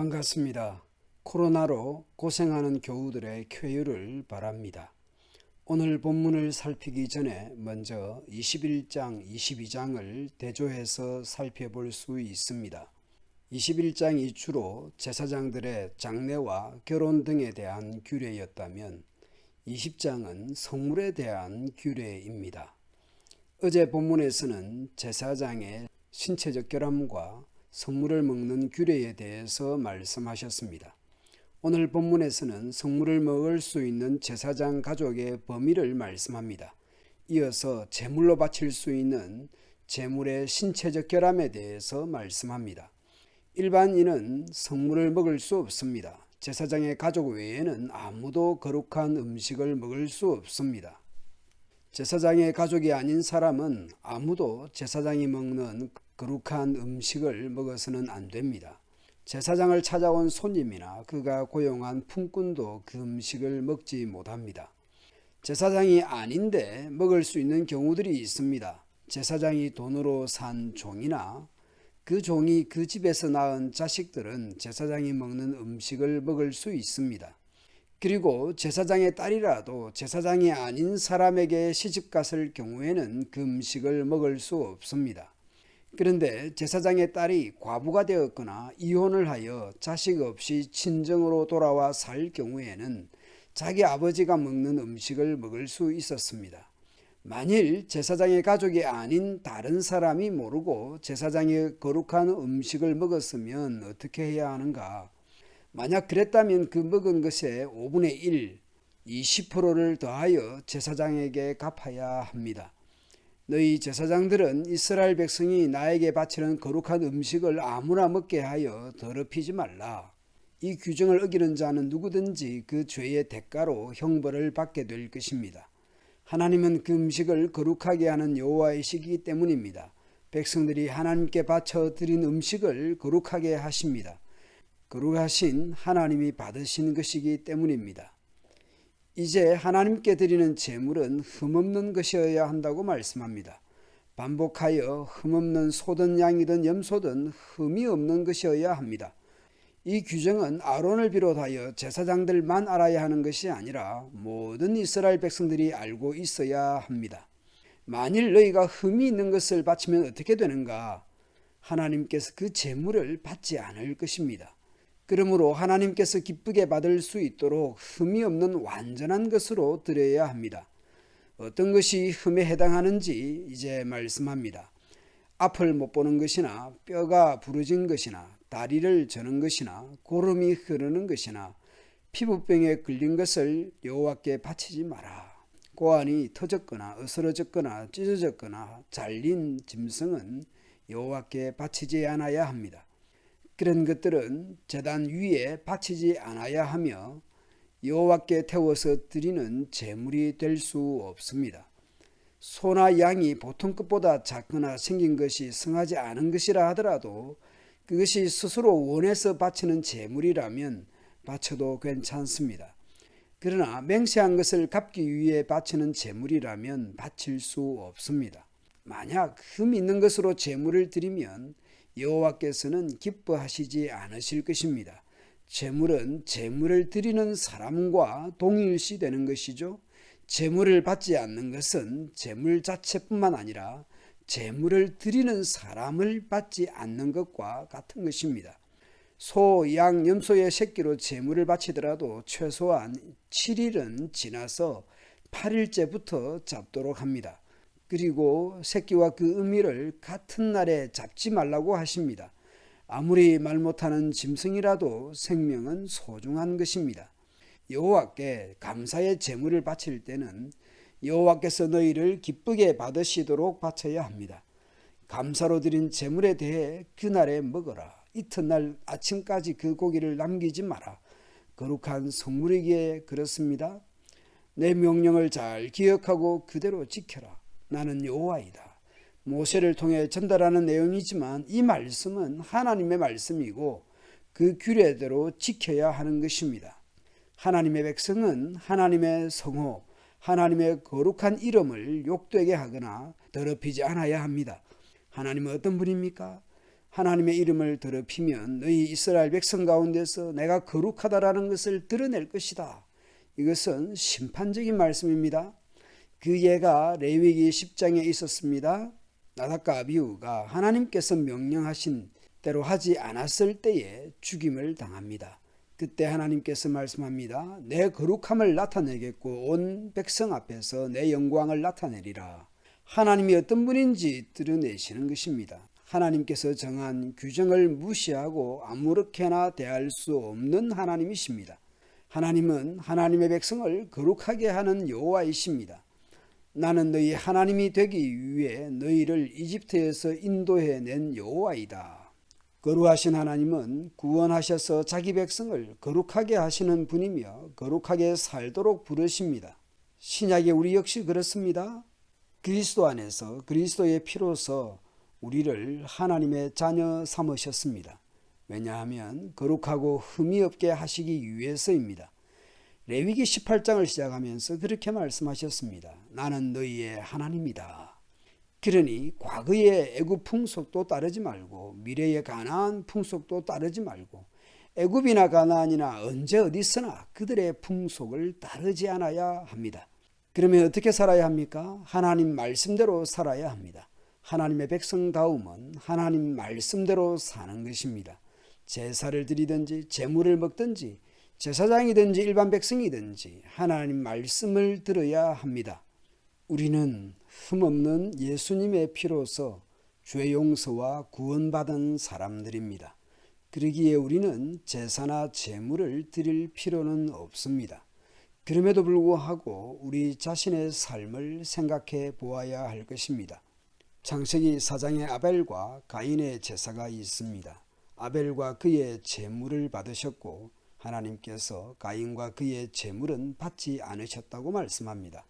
반갑습니다. 코로나로 고생하는 교우들의 쾌유를 바랍니다. 오늘 본문을 살피기 전에 먼저 21장, 22장을 대조해서 살펴볼 수 있습니다. 21장이 주로 제사장들의 장례와 결혼 등에 대한 규례였다면 20장은 성물에 대한 규례입니다. 어제 본문에서는 제사장의 신체적 결함과 성물을 먹는 규례에 대해서 말씀하셨습니다. 오늘 본문에서는 성물을 먹을 수 있는 제사장 가족의 범위를 말씀합니다. 이어서 제물로 바칠 수 있는 제물의 신체적 결함에 대해서 말씀합니다. 일반인은 성물을 먹을 수 없습니다. 제사장의 가족 외에는 아무도 거룩한 음식을 먹을 수 없습니다. 제사장의 가족이 아닌 사람은 아무도 제사장이 먹는 거룩한 음식을 먹어서는 안 됩니다. 제사장을 찾아온 손님이나 그가 고용한 품꾼도 그 음식을 먹지 못합니다. 제사장이 아닌데 먹을 수 있는 경우들이 있습니다. 제사장이 돈으로 산 종이나 그 종이 그 집에서 낳은 자식들은 제사장이 먹는 음식을 먹을 수 있습니다. 그리고 제사장의 딸이라도 제사장이 아닌 사람에게 시집갔을 경우에는 그 음식을 먹을 수 없습니다. 그런데 제사장의 딸이 과부가 되었거나 이혼을 하여 자식 없이 친정으로 돌아와 살 경우에는 자기 아버지가 먹는 음식을 먹을 수 있었습니다. 만일 제사장의 가족이 아닌 다른 사람이 모르고 제사장의 거룩한 음식을 먹었으면 어떻게 해야 하는가? 만약 그랬다면 그 먹은 것의 5분의 1, 20%를 더하여 제사장에게 갚아야 합니다. 너희 제사장들은 이스라엘 백성이 나에게 바치는 거룩한 음식을 아무나 먹게 하여 더럽히지 말라. 이 규정을 어기는 자는 누구든지 그 죄의 대가로 형벌을 받게 될 것입니다. 하나님은 그 음식을 거룩하게 하는 여호와의 시기이기 때문입니다. 백성들이 하나님께 바쳐 드린 음식을 거룩하게 하십니다. 거룩하신 하나님이 받으신 것이기 때문입니다. 이제 하나님께 드리는 제물은 흠없는 것이어야 한다고 말씀합니다. 반복하여 흠없는 소든 양이든 염소든 흠이 없는 것이어야 합니다. 이 규정은 아론을 비롯하여 제사장들만 알아야 하는 것이 아니라 모든 이스라엘 백성들이 알고 있어야 합니다. 만일 너희가 흠이 있는 것을 바치면 어떻게 되는가? 하나님께서 그 제물을 받지 않을 것입니다. 그러므로 하나님께서 기쁘게 받을 수 있도록 흠이 없는 완전한 것으로 드려야 합니다. 어떤 것이 흠에 해당하는지 이제 말씀합니다. 앞을 못 보는 것이나 뼈가 부러진 것이나 다리를 저는 것이나 고름이 흐르는 것이나 피부병에 걸린 것을 여호와께 바치지 마라. 고안이 터졌거나 으스러졌거나 찢어졌거나 잘린 짐승은 여호와께 바치지 않아야 합니다. 그런 것들은 제단 위에 바치지 않아야 하며 여호와께 태워서 드리는 제물이 될 수 없습니다. 소나 양이 보통 것보다 작거나 생긴 것이 성하지 않은 것이라 하더라도 그것이 스스로 원해서 바치는 제물이라면 바쳐도 괜찮습니다. 그러나 맹세한 것을 갚기 위해 바치는 제물이라면 바칠 수 없습니다. 만약 흠 있는 것으로 제물을 드리면 여호와께서는 기뻐하시지 않으실 것입니다. 제물은 제물을 드리는 사람과 동일시되는 것이죠. 제물을 받지 않는 것은 제물 자체뿐만 아니라 제물을 드리는 사람을 받지 않는 것과 같은 것입니다. 소, 양, 염소의 새끼로 제물을 바치더라도 최소한 7일은 지나서 8일째부터 잡도록 합니다. 그리고 새끼와 그 어미를 같은 날에 잡지 말라고 하십니다. 아무리 말 못하는 짐승이라도 생명은 소중한 것입니다. 여호와께 감사의 제물을 바칠 때는 여호와께서 너희를 기쁘게 받으시도록 바쳐야 합니다. 감사로 드린 제물에 대해 그날에 먹어라. 이튿날 아침까지 그 고기를 남기지 마라. 거룩한 성물이기에 그렇습니다. 내 명령을 잘 기억하고 그대로 지켜라. 나는 여호와이다. 모세를 통해 전달하는 내용이지만 이 말씀은 하나님의 말씀이고 그 규례대로 지켜야 하는 것입니다. 하나님의 백성은 하나님의 성호, 하나님의 거룩한 이름을 욕되게 하거나 더럽히지 않아야 합니다. 하나님은 어떤 분입니까? 하나님의 이름을 더럽히면 너희 이스라엘 백성 가운데서 내가 거룩하다라는 것을 드러낼 것이다. 이것은 심판적인 말씀입니다. 그 예가 레위기 10장에 있었습니다. 나답과 아비후가 하나님께서 명령하신 대로 하지 않았을 때에 죽임을 당합니다. 그때 하나님께서 말씀합니다. 내 거룩함을 나타내겠고 온 백성 앞에서 내 영광을 나타내리라. 하나님이 어떤 분인지 드러내시는 것입니다. 하나님께서 정한 규정을 무시하고 아무렇게나 대할 수 없는 하나님이십니다. 하나님은 하나님의 백성을 거룩하게 하는 여호와이십니다. 나는 너희 하나님이 되기 위해 너희를 이집트에서 인도해낸 여호와이다. 거룩하신 하나님은 구원하셔서 자기 백성을 거룩하게 하시는 분이며 거룩하게 살도록 부르십니다. 신약의 우리 역시 그렇습니다. 그리스도 안에서 그리스도의 피로서 우리를 하나님의 자녀 삼으셨습니다. 왜냐하면 거룩하고 흠이 없게 하시기 위해서입니다. 레위기 18장을 시작하면서 그렇게 말씀하셨습니다. 나는 너희의 하나님이다. 그러니 과거의 애굽 풍속도 따르지 말고 미래의 가나안 풍속도 따르지 말고 애굽이나 가나안이나 언제 어디서나 그들의 풍속을 따르지 않아야 합니다. 그러면 어떻게 살아야 합니까? 하나님 말씀대로 살아야 합니다. 하나님의 백성다움은 하나님 말씀대로 사는 것입니다. 제사를 드리든지 제물을 먹든지 제사장이든지 일반 백성이든지 하나님 말씀을 들어야 합니다. 우리는 흠없는 예수님의 피로서 죄 용서와 구원받은 사람들입니다. 그러기에 우리는 제사나 제물을 드릴 필요는 없습니다. 그럼에도 불구하고 우리 자신의 삶을 생각해 보아야 할 것입니다. 창세기 4장에 아벨과 가인의 제사가 있습니다. 아벨과 그의 제물을 받으셨고 하나님께서 가인과 그의 제물은 받지 않으셨다고 말씀합니다.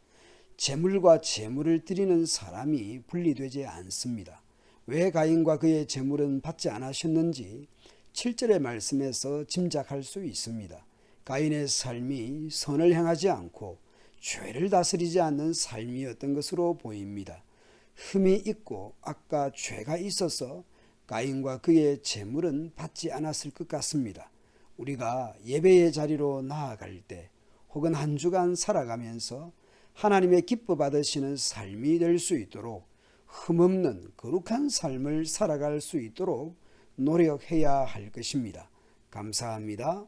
제물과 제물을 드리는 사람이 분리되지 않습니다. 왜 가인과 그의 제물은 받지 않으셨는지 7절의 말씀에서 짐작할 수 있습니다. 가인의 삶이 선을 행하지 않고 죄를 다스리지 않는 삶이었던 것으로 보입니다. 흠이 있고 악과 죄가 있어서 가인과 그의 제물은 받지 않았을 것 같습니다. 우리가 예배의 자리로 나아갈 때 혹은 한 주간 살아가면서 하나님의 기뻐 받으시는 삶이 될 수 있도록 흠없는 거룩한 삶을 살아갈 수 있도록 노력해야 할 것입니다. 감사합니다.